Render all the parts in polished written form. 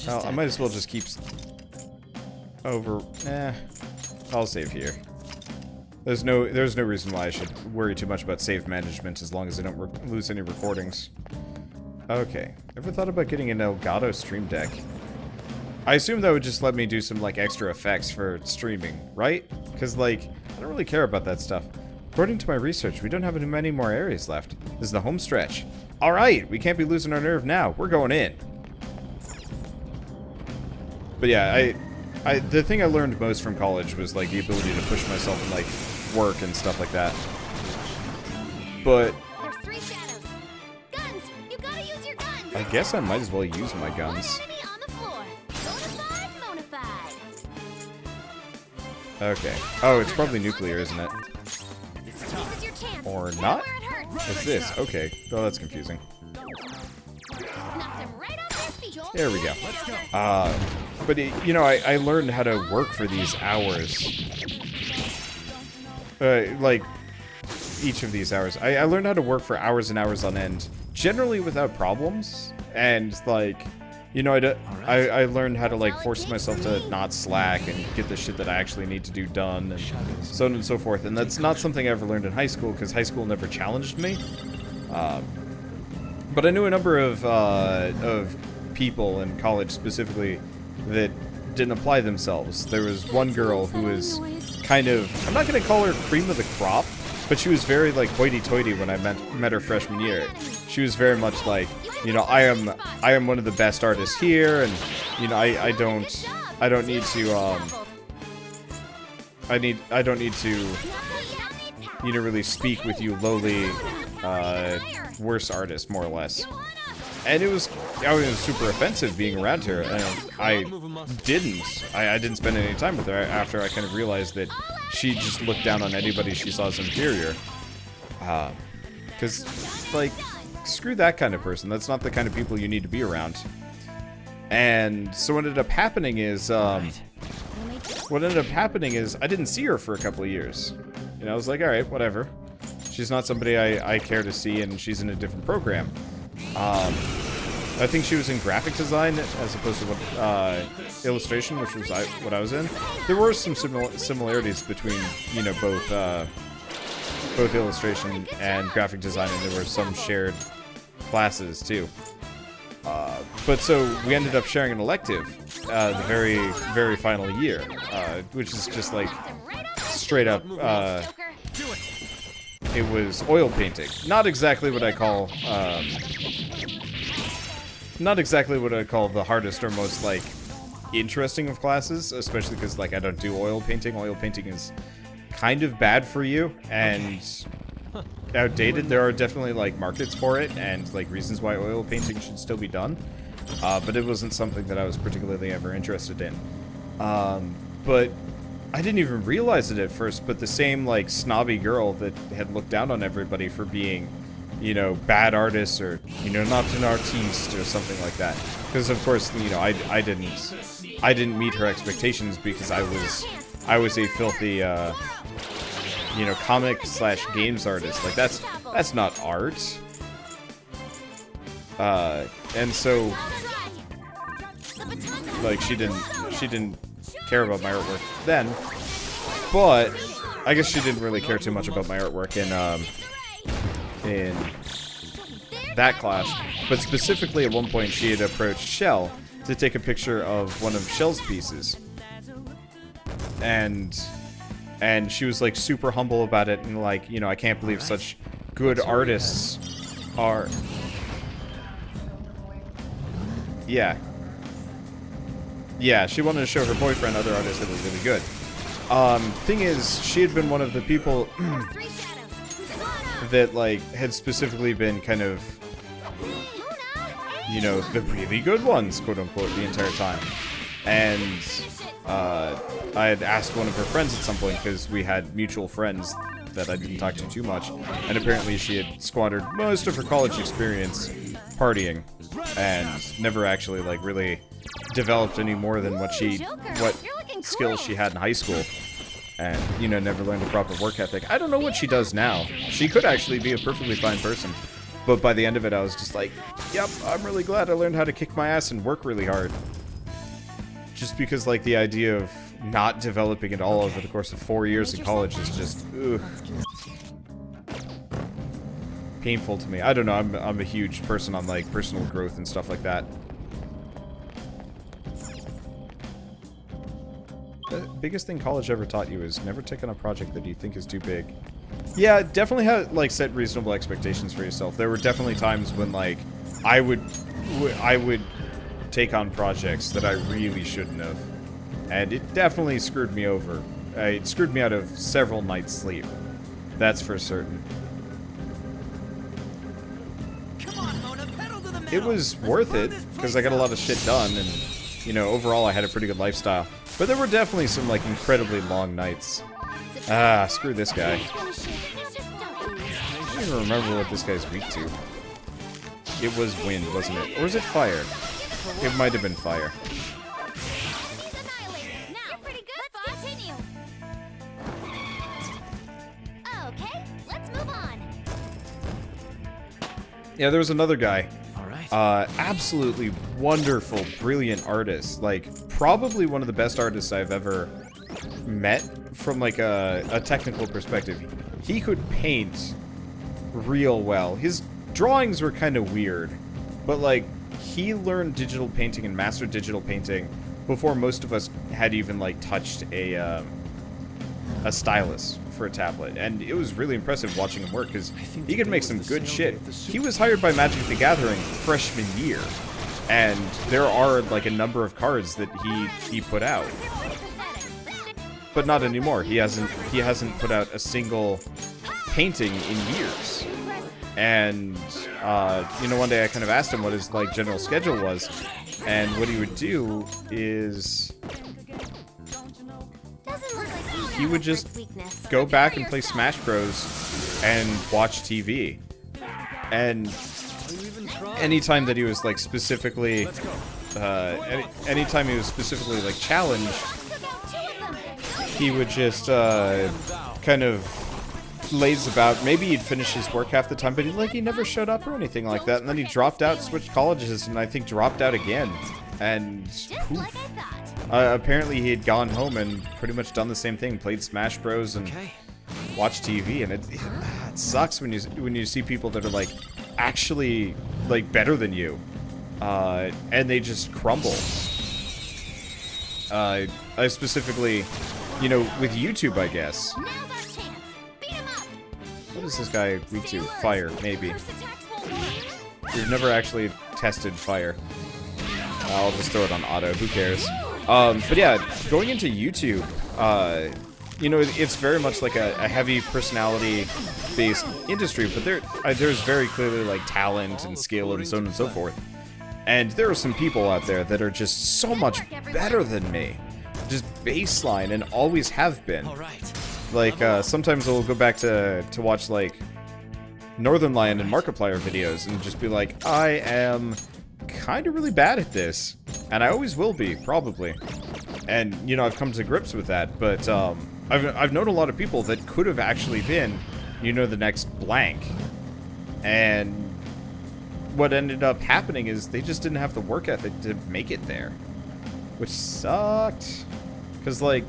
Well, I might as well just keep over. I'll save here. There's no reason why I should worry too much about save management as long as I don't lose any recordings. Okay. Ever thought about getting an Elgato Stream Deck? I assume that would just let me do some, like, extra effects for streaming, right? Because, like, I don't really care about that stuff. According to my research, we don't have many more areas left. This is the home stretch. Alright, we can't be losing our nerve now. We're going in. But yeah, the thing I learned most from college was, like, the ability to push myself in, like, work and stuff like that. But There's 3 shadows. Guns! You gotta use your guns! I guess I might as well use my guns. One enemy on the floor. Bonafide. Okay. Oh, it's probably nuclear, isn't it? This is your chance. Or not? Where it hurts. What's this? Okay. Oh, that's confusing. Knock them right off their feet. There we go. But you know, I learned how to work for these hours. Like, each of these hours. I learned how to work for hours and hours on end, generally without problems. And, like, you know, I learned how to, like, force myself to not slack and get the shit that I actually need to do done, and so on and so forth. And that's not something I ever learned in high school, because high school never challenged me. But I knew a number of people in college specifically that didn't apply themselves. There was one girl who was kind of, I'm not going to call her cream of the crop, but she was very, like, hoity-toity when I met her freshman year. She was very much like, you know, I am one of the best artists here, and, you know, I don't need to, I don't need to, you know, really speak with you lowly, worse artists, more or less. And I was super offensive being around her, and I didn't spend any time with her after I kind of realized that she just looked down on anybody she saw as inferior. Because, like, screw that kind of person. That's not the kind of people you need to be around. And so what ended up happening is, I didn't see her for a couple of years. You know, I was like, alright, whatever. She's not somebody I care to see, and she's in a different program. I think she was in graphic design as opposed to what, illustration, which was what I was in. There were some similarities between, you know, both illustration and graphic design, and there were some shared classes too. But so we ended up sharing an elective the very final year, which is just like straight up. It was oil painting. Not exactly what I call. Not exactly what I call the hardest or most, like, interesting of classes, especially because, like, I don't do oil painting. Oil painting is kind of bad for you and outdated. There are definitely, like, markets for it and, like, reasons why oil painting should still be done. But it wasn't something that I was particularly ever interested in. But I didn't even realize it at first, but the same, like, snobby girl that had looked down on everybody for being, you know, bad artists, or, you know, not an artiste or something like that. Because of course, you know, I didn't meet her expectations because I was a filthy, you know, comic/games artist. Like, that's not art. And so, like, she didn't care about my artwork then, but I guess she didn't really care too much about my artwork in that class. But specifically at one point she had approached Shell to take a picture of one of Shell's pieces, and she was like super humble about it, and like, you know, I can't believe such good artists are, yeah, she wanted to show her boyfriend other artists that were really good. Thing is, she had been one of the people that, like, had specifically been kind of, you know, the really good ones, quote-unquote, the entire time. And I had asked one of her friends at some point, because we had mutual friends that I didn't talk to too much, and apparently she had squandered most of her college experience partying, and never actually, like, really developed any more than what skills she had in high school. And, you know, never learned a proper work ethic. I don't know what she does now. She could actually be a perfectly fine person. But by the end of it, I was just like, yep, I'm really glad I learned how to kick my ass and work really hard. just because, like, the idea of not developing at all over the course of 4 years in college is just, ugh, painful to me. I don't know, I'm a huge person on, like, personal growth and stuff like that. The biggest thing college ever taught you is never take on a project that you think is too big. Yeah, definitely have, like, set reasonable expectations for yourself. There were definitely times when, like, I would take on projects that I really shouldn't have. And it definitely screwed me over. It screwed me out of several nights' sleep. That's for certain. Come on, Mona, pedal to the metal. It was worth it, because I got a lot of shit done, and, you know, overall I had a pretty good lifestyle. But there were definitely some, like, incredibly long nights. Ah, screw this guy. I don't even remember what this guy's weak to. It was wind, wasn't it? Or was it fire? It might have been fire. Now, pretty good. Let's continue. Okay, let's move on. Yeah, there was another guy. Alright. Absolutely wonderful, brilliant artist. Like, probably one of the best artists I've ever met from, like, a technical perspective. He could paint real well. His drawings were kind of weird, but, like, he learned digital painting and mastered digital painting before most of us had even, like, touched a stylus for a tablet, and it was really impressive watching him work, because he could make some good shit. He was hired by Magic the Gathering freshman year, and there are, like, a number of cards that he put out, but not anymore. He hasn't put out a single painting in years. And you know, one day I kind of asked him what his, like, general schedule was, and what he would do is he would just go back and play Smash Bros. And watch TV. And anytime that he was, like, specifically, anytime he was specifically, like, challenged, he would just kind of laze about. Maybe he'd finish his work half the time, but he never showed up or anything like that. And then he dropped out, switched colleges, and I think dropped out again. And poof. Apparently he had gone home and pretty much done the same thing, played Smash Bros. And watched TV, and it sucks when you see people that are, like, actually, like, better than you, and they just crumble. I specifically, you know, with YouTube, I guess. What is this guy weak to? Fire, maybe. We've never actually tested fire. I'll just throw it on auto, who cares? But yeah, going into YouTube, you know, it's very much like a heavy personality-based industry, but there's very clearly, like, talent and skill and so on and so forth. And there are some people out there that are just so much better than me. Just baseline, and always have been. Like, sometimes I'll go back to watch, like, Northern Lion and Markiplier videos and just be like, I am kind of really bad at this. And I always will be, probably. And, you know, I've come to grips with that, but, I've known a lot of people that could have actually been, you know, the next blank. And what ended up happening is they just didn't have the work ethic to make it there. Which sucked. Because, like,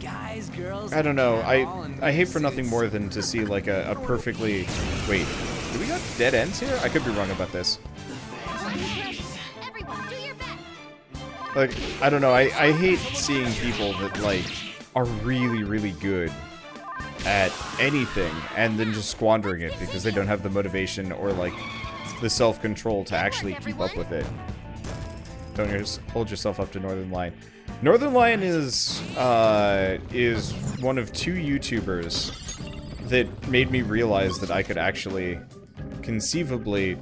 Guys, girls, I don't know, I hate for nothing more than to see, like, a perfectly... Wait, do we got dead ends here? I could be wrong about this. Like, I don't know, I hate seeing people that, like, are really, really good at anything and then just squandering it because they don't have the motivation or, like, the self-control to actually keep up with it. Don't just hold yourself up to Northern Lion. Northern Lion is one of 2 YouTubers that made me realize that I could actually conceivably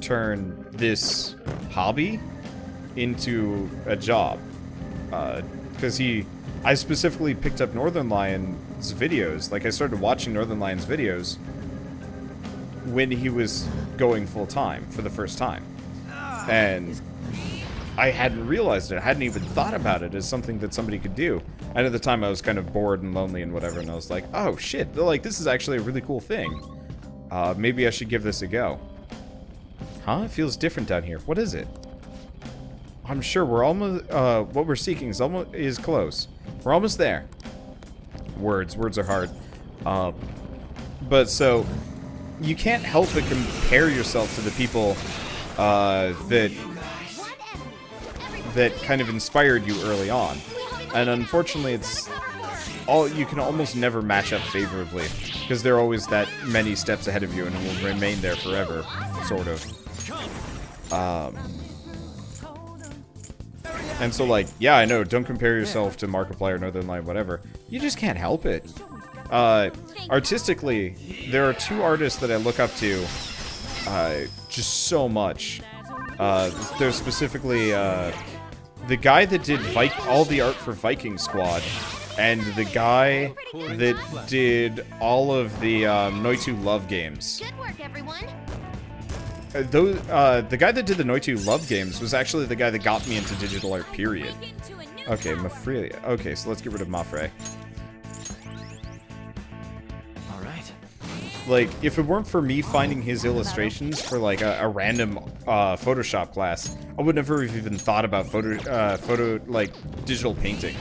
turn this hobby into a job, because I specifically picked up Northern Lion's videos. Like, I started watching Northern Lion's videos when he was going full-time for the first time, and I hadn't realized it. I hadn't even thought about it as something that somebody could do. And at the time I was kind of bored and lonely and whatever, and I was like, oh shit, like, this is actually a really cool thing. Maybe I should give this a go. Huh? It feels different down here. What is it? I'm sure we're almost, what we're seeking is close. We're almost there. Words are hard. But so, you can't help but compare yourself to the people, that kind of inspired you early on. And unfortunately, you can almost never match up favorably, because they're always that many steps ahead of you and will remain there forever, sort of. And so, like, yeah, I know, don't compare yourself to Markiplier, Northern Light, whatever. You just can't help it. Artistically, there are two artists that I look up to, just so much. There's specifically, the guy that did all the art for Viking Squad, and the guy that did all of the Noitu Love games. Good work, everyone. The guy that did the Noitu Love games was actually the guy that got me into digital art, period. Okay, Mafrelia. Okay, so let's get rid of Mafre. Alright. Like, if it weren't for me finding his illustrations for, like, a random Photoshop class, I would never have even thought about digital painting.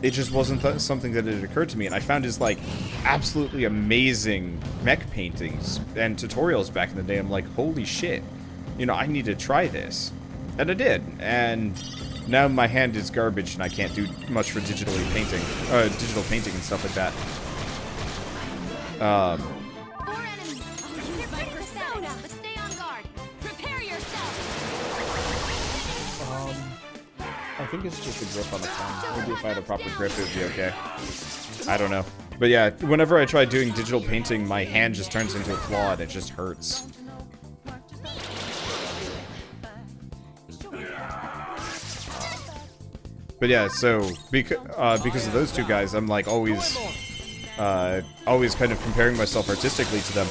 It just wasn't something that had occurred to me, and I found his, like, absolutely amazing mech paintings and tutorials back in the day. I'm like, holy shit, you know, I need to try this. And I did, and now my hand is garbage and I can't do much for digital painting and stuff like that. Four enemies. Oh, you're pretty persona, but stay on guard. Prepare yourself. I think it's just a grip on the phone. Maybe if I had a proper grip, it would be okay. I don't know. But yeah, whenever I try doing digital painting, my hand just turns into a claw and it just hurts. But yeah, so because of those two guys, I'm like always kind of comparing myself artistically to them.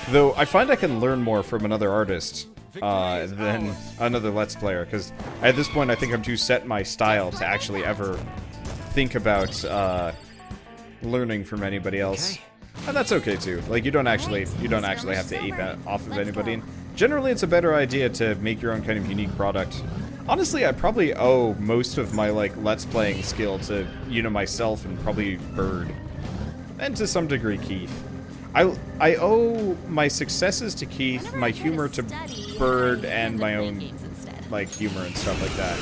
Though I find I can learn more from another artist than another Let's Player, because at this point I think I'm too set in my style to actually ever think about learning from anybody else. And that's okay too. Like, you don't actually have to ape off of anybody. And generally, it's a better idea to make your own kind of unique product. Honestly, I probably owe most of my, like, Let's Playing skill to, you know, myself and probably Bird. And to some degree, Keith. I owe my successes to Keith, my humor to Bird, and my own, like, humor and stuff like that.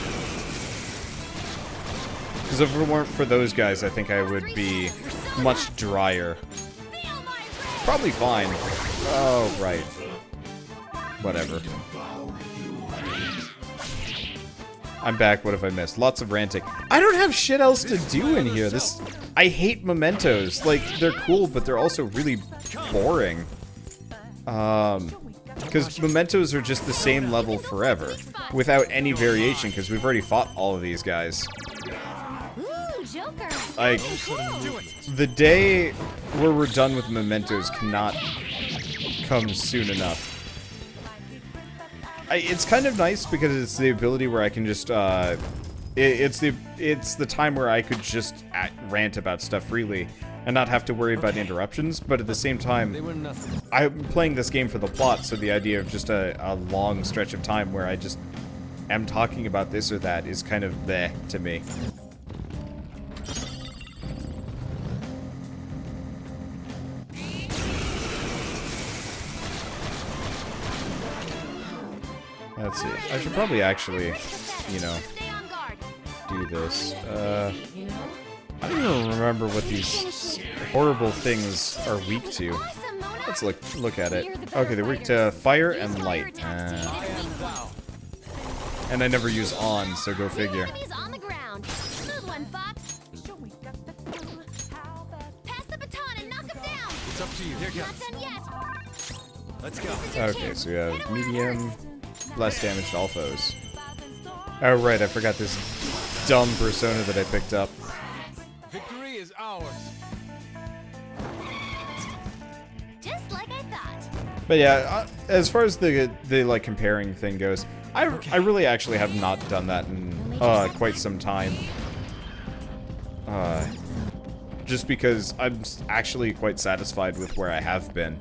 Because if it weren't for those guys, I think I would be much drier. Probably fine. Oh, right. Whatever. I'm back. What have I missed? Lots of ranting. I don't have shit else to do in here. I hate mementos. Like, they're cool, but they're also really boring. Because mementos are just the same level forever, without any variation, because we've already fought all of these guys. Ooh, Joker. Like, the day where we're done with mementos cannot come soon enough. It's kind of nice because it's the ability where I can just, it's the time where I could just rant about stuff freely and not have to worry about interruptions, but at the same time, I'm playing this game for the plot, so the idea of just a long stretch of time where I just am talking about this or that is kind of bleh to me. Let's see. I should probably actually, you know, do this. I don't even remember what these horrible things are weak to. Let's look at it. Okay, they're weak to fire and light. And I never use on, so go figure. It's up to you. Here goes. Let's go. Okay, so we have medium, less damage to all foes. Oh right, I forgot this dumb persona that I picked up. Victory is ours. Just like I thought. But yeah, as far as the like comparing thing goes, I really actually have not done that in quite some time. Just because I'm actually quite satisfied with where I have been.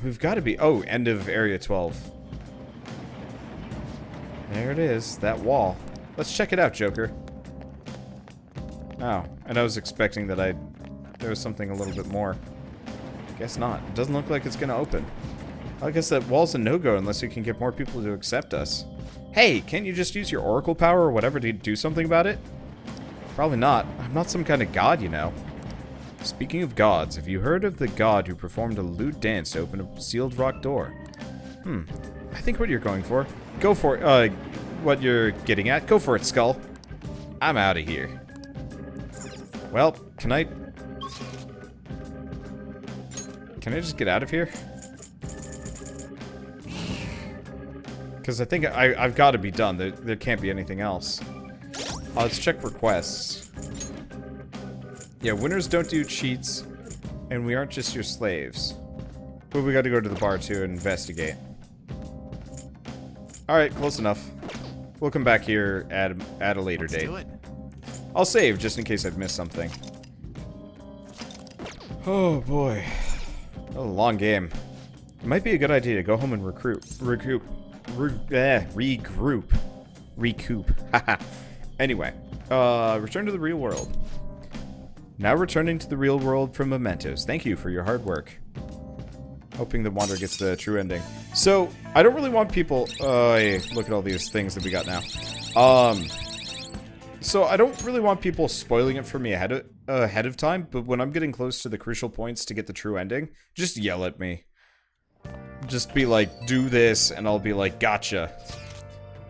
We've got to be... Oh, end of Area 12. There it is, that wall. Let's check it out, Joker. Oh, and I was expecting that there was something a little bit more. Guess not. It doesn't look like it's gonna open. I guess that wall's a no-go unless you can get more people to accept us. Hey, can't you just use your oracle power or whatever to do something about it? Probably not. I'm not some kind of god, you know. Speaking of gods, have you heard of the god who performed a lewd dance to open a sealed rock door? I think what you're going for. Go for it. What you're getting at. Go for it, Skull. I'm out of here. Well, can I just get out of here? Because I think I've got to be done. There can't be anything else. Let's check requests. Yeah, winners don't do cheats, and we aren't just your slaves. But we got to go to the bar to investigate. Alright, close enough. We'll come back here at a later date. Do it. I'll save just in case I've missed something. Oh boy. A long game. It might be a good idea to go home and recoup. Haha. Anyway, return to the real world. Now returning to the real world from Mementos. Thank you for your hard work. Hoping the Wander gets the true ending. So, I don't really want people... hey, look at all these things that we got now. So, I don't really want people spoiling it for me ahead of time, but when I'm getting close to the crucial points to get the true ending, just yell at me. Just be like, do this, and I'll be like, gotcha.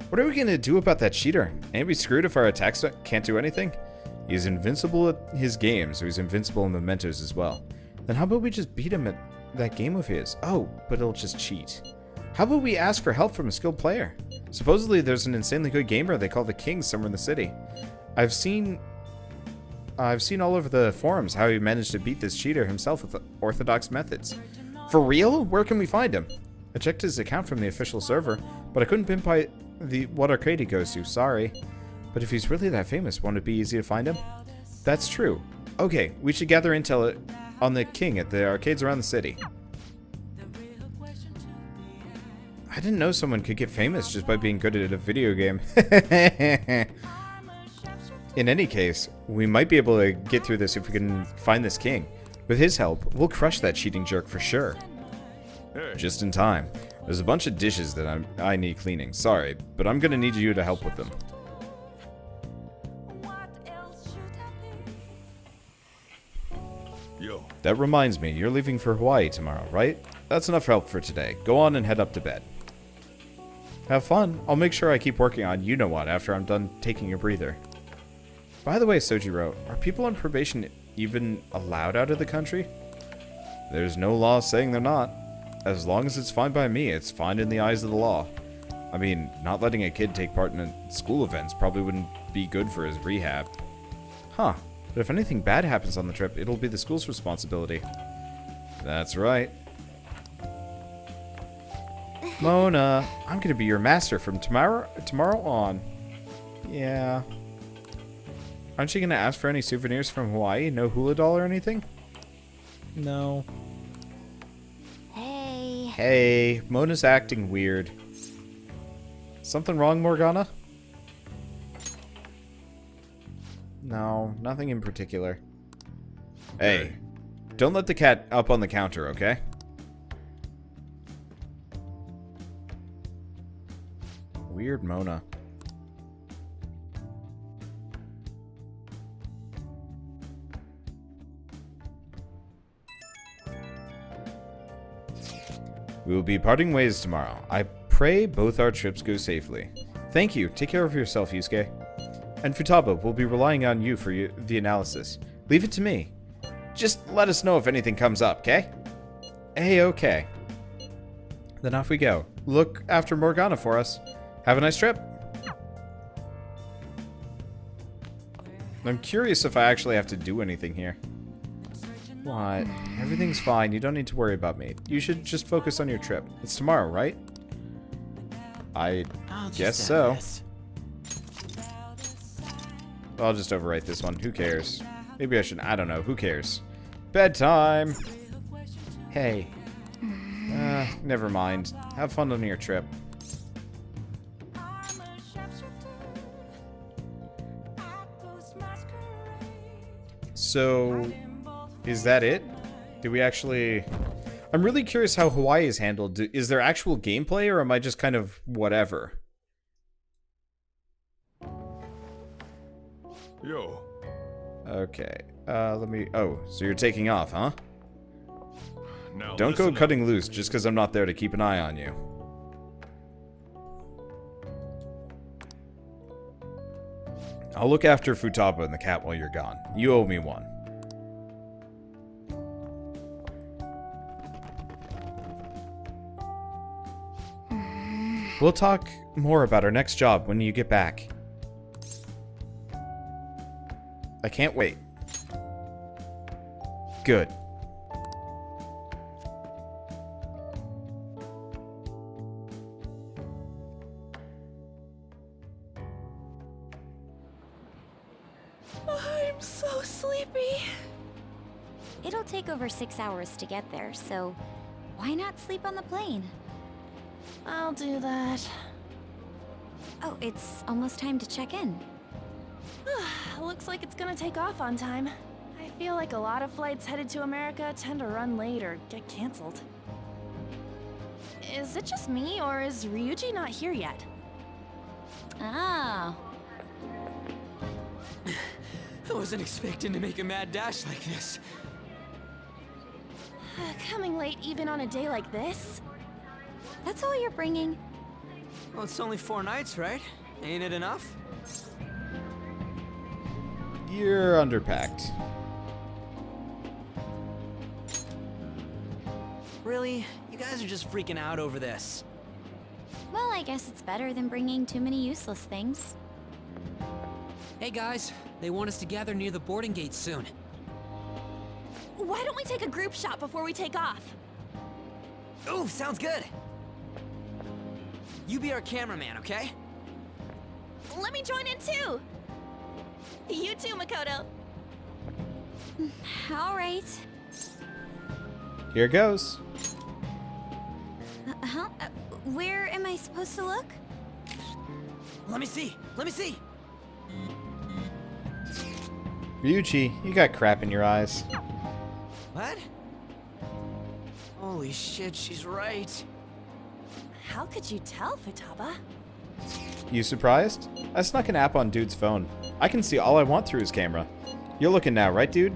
What are we gonna do about that cheater? Ain't we screwed if our attacks can't do anything? He's invincible at his game, so he's invincible in Mementos as well. Then how about we just beat him at that game of his? Oh, but it'll just cheat. How about we ask for help from a skilled player? Supposedly there's an insanely good gamer they call the King somewhere in the city. I've seen all over the forums how he managed to beat this cheater himself with orthodox methods. For real? Where can we find him? I checked his account from the official server, but I couldn't pinpoint what arcade he goes to, sorry. But if he's really that famous, won't it be easy to find him? That's true. Okay, we should gather intel on the King at the arcades around the city. I didn't know someone could get famous just by being good at a video game. In any case, we might be able to get through this if we can find this King. With his help, we'll crush that cheating jerk for sure. Hey. Just in time. There's a bunch of dishes that I need cleaning. Sorry, but I'm gonna need you to help with them. Yo. That reminds me, you're leaving for Hawaii tomorrow, right? That's enough help for today. Go on and head up to bed. Have fun. I'll make sure I keep working on you-know-what after I'm done taking a breather. By the way, Sojiro, are people on probation even allowed out of the country? There's no law saying they're not. As long as it's fine by me, it's fine in the eyes of the law. I mean, not letting a kid take part in school events probably wouldn't be good for his rehab. Huh. But if anything bad happens on the trip, it'll be the school's responsibility. That's right. Mona, I'm gonna be your master from tomorrow on. Yeah. Aren't you gonna ask for any souvenirs from Hawaii? No hula doll or anything? No. Hey. Hey, Mona's acting weird. Something wrong, Morgana? No, nothing in particular. Hey, don't let the cat up on the counter, okay? Weird Mona. We will be parting ways tomorrow. I pray both our trips go safely. Thank you. Take care of yourself, Yusuke. And Futaba will be relying on you for the analysis. Leave it to me. Just let us know if anything comes up, okay? A-okay. Then off we go. Look after Morgana for us. Have a nice trip. I'm curious if I actually have to do anything here. What? Everything's fine. You don't need to worry about me. You should just focus on your trip. It's tomorrow, right? I guess so. I'll just overwrite this one. Who cares? Maybe I should. I don't know. Who cares? Bedtime. Hey. Never mind. Have fun on your trip. So, is that it? Do we actually... I'm really curious how Hawaii is handled. Is there actual gameplay, or am I just kind of whatever? Yo. Okay. Let me... Oh, so you're taking off, huh? Now Don't go listen up. cutting loose just because I'm not there to keep an eye on you. I'll look after Futaba and the cat while you're gone. You owe me one. We'll talk more about our next job when you get back. I can't wait. Good. I'm so sleepy. It'll take over 6 hours to get there, so why not sleep on the plane? I'll do that. Oh, it's almost time to check in. Looks like it's gonna take off on time. I feel like a lot of flights headed to America tend to run late or get canceled. Is it just me, or is Ryuji not here yet? Oh. I wasn't expecting to make a mad dash like this. Coming late even on a day like this? That's all you're bringing? Well, it's only 4 nights, right? Ain't it enough? You're underpacked. Really? You guys are just freaking out over this. Well, I guess it's better than bringing too many useless things. Hey guys, they want us to gather near the boarding gate soon. Why don't we take a group shot before we take off? Ooh, sounds good. You be our cameraman, okay? Let me join in too! You too, Makoto. All right. Here goes. Huh? Where am I supposed to look? Let me see. Let me see. Ryuji, you got crap in your eyes. What? Holy shit, she's right. How could you tell, Futaba? You surprised? I snuck an app on dude's phone. I can see all I want through his camera. You're looking now, right, dude?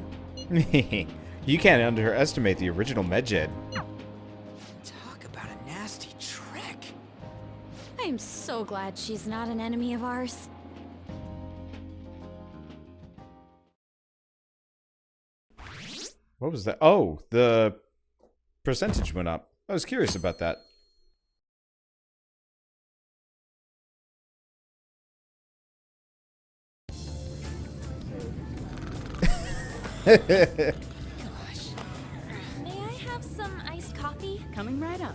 You can't underestimate the original Medjed. Talk about a nasty trick. I'm so glad she's not an enemy of ours. What was that? Oh, the percentage went up. I was curious about that. May I have some iced coffee? Coming right up.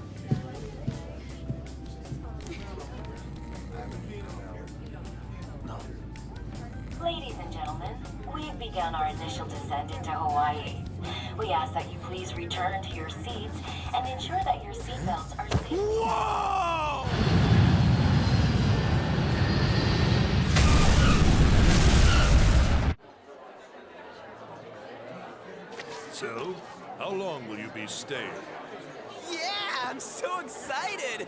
Ladies and gentlemen, we've begun our initial descent into Hawaii. We ask that you please return to your seats and ensure that your seatbelts are safe. Whoa! So, how long will you be staying? Yeah, I'm so excited.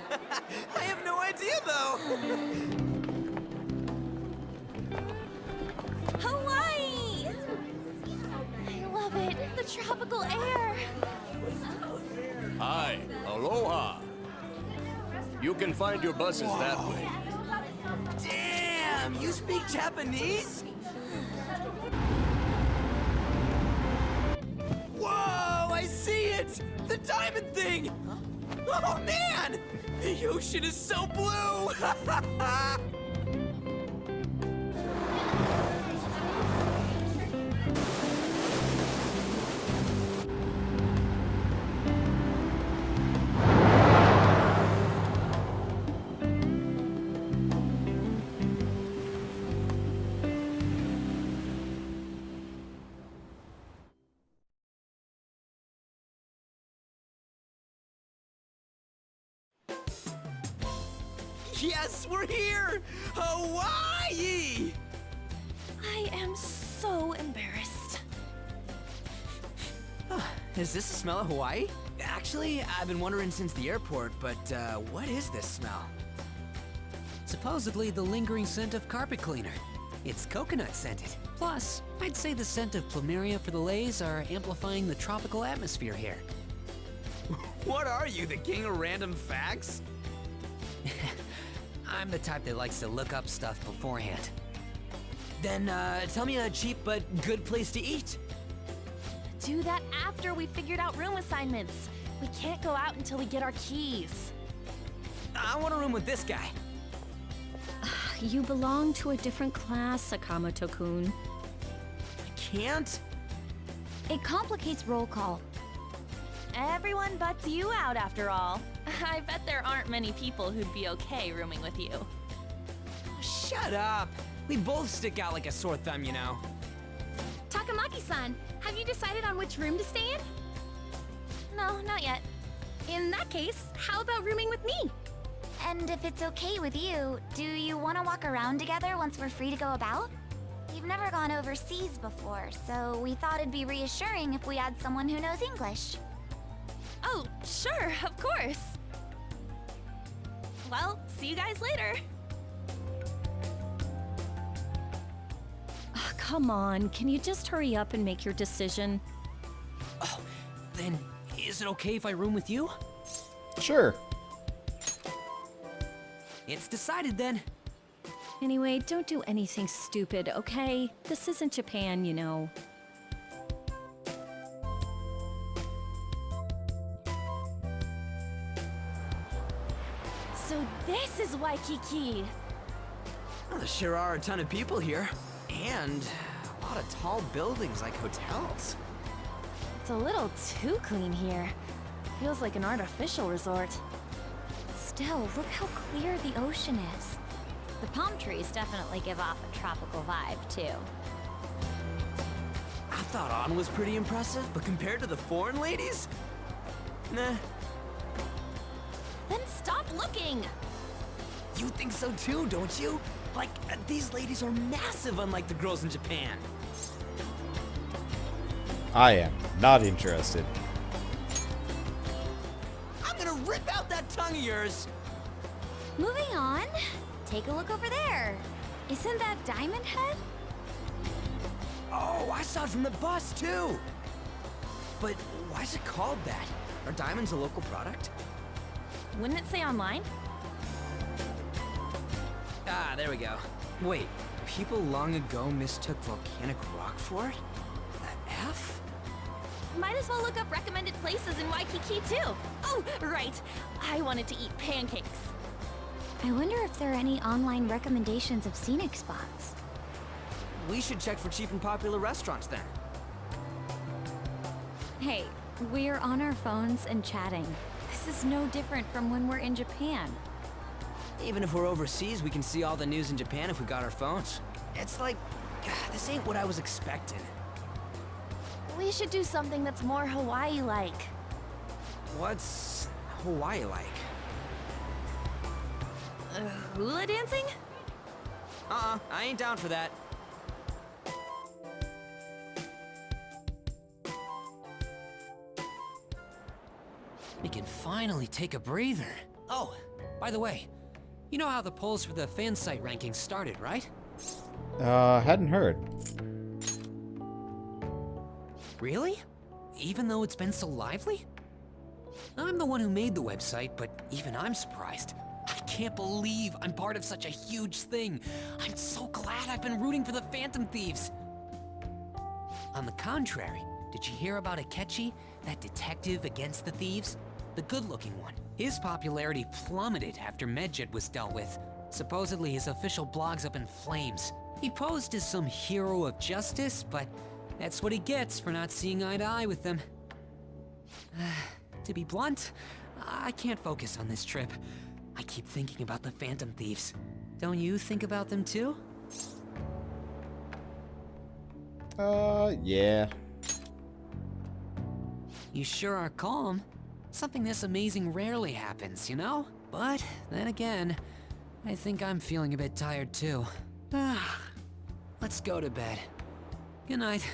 I have no idea though. Hawaii! I love it. The tropical air. Hi, Aloha. You can find your buses that way. Damn, you speak Japanese? Whoa, I see it! The diamond thing! Oh man! The ocean is so blue! Yes, we're here! Hawaii! I am so embarrassed. Is this the smell of Hawaii? Actually, I've been wondering since the airport, but what is this smell? Supposedly the lingering scent of carpet cleaner. It's coconut scented. Plus, I'd say the scent of plumeria for the lays are amplifying the tropical atmosphere here. What are you, the king of random facts? I'm the type that likes to look up stuff beforehand. Then tell me a cheap but good place to eat. Do that after we figured out room assignments. We can't go out until we get our keys. I want a room with this guy. You belong to a different class, Sakamoto-kun. I can't? It complicates roll call. Everyone butts you out after all. I bet there aren't many people who'd be okay rooming with you. Shut up. We both stick out like a sore thumb, you know. Takamaki-san, have you decided on which room to stay in? No, not yet. In that case, how about rooming with me? And if it's okay with you, do you want to walk around together once we're free to go about? We've never gone overseas before, so we thought it'd be reassuring if we had someone who knows English. Oh, sure, of course. Well, see you guys later. Come on, can you just hurry up and make your decision? Oh, then is it okay if I room with you? Sure. It's decided then. Anyway, don't do anything stupid, okay? This isn't Japan, you know. So this is Waikiki. Well, there sure are a ton of people here. And a lot of tall buildings like hotels. It's a little too clean here. Feels like an artificial resort. Still, look how clear the ocean is. The palm trees definitely give off a tropical vibe, too. I thought Ann was pretty impressive, but compared to the foreign ladies? Nah. Then stop looking! You think so too, don't you? Like, these ladies are massive unlike the girls in Japan. I am not interested. I'm gonna rip out that tongue of yours! Moving on. Take a look over there. Isn't that Diamond Head? Oh, I saw it from the bus too! But why is it called that? Are diamonds a local product? Wouldn't it say online? Ah, there we go. Wait, people long ago mistook volcanic rock for it? The F? Might as well look up recommended places in Waikiki too. Oh, right. I wanted to eat pancakes. I wonder if there are any online recommendations of scenic spots. We should check for cheap and popular restaurants then. Hey, we're on our phones and chatting. This is no different from when we're in Japan. Even if we're overseas, we can see all the news in Japan if we got our phones. It's like, this ain't what I was expecting. We should do something that's more Hawaii-like. What's Hawaii like? Hula dancing? I ain't down for that. We can finally take a breather. Oh, by the way, you know how the polls for the fan site rankings started, right? Hadn't heard. Really? Even though it's been so lively? I'm the one who made the website, but even I'm surprised. I can't believe I'm part of such a huge thing. I'm so glad I've been rooting for the Phantom Thieves. On the contrary, did you hear about Akechi, that detective against the thieves? The good-looking one. His popularity plummeted after Medjed was dealt with. Supposedly his official blog's up in flames. He posed as some hero of justice, but that's what he gets for not seeing eye to eye with them. To be blunt, I can't focus on this trip. I keep thinking about the Phantom Thieves. Don't you think about them too? Yeah. You sure are calm. Something this amazing rarely happens, you know? But then again, I think I'm feeling a bit tired too. Let's go to bed. Good night.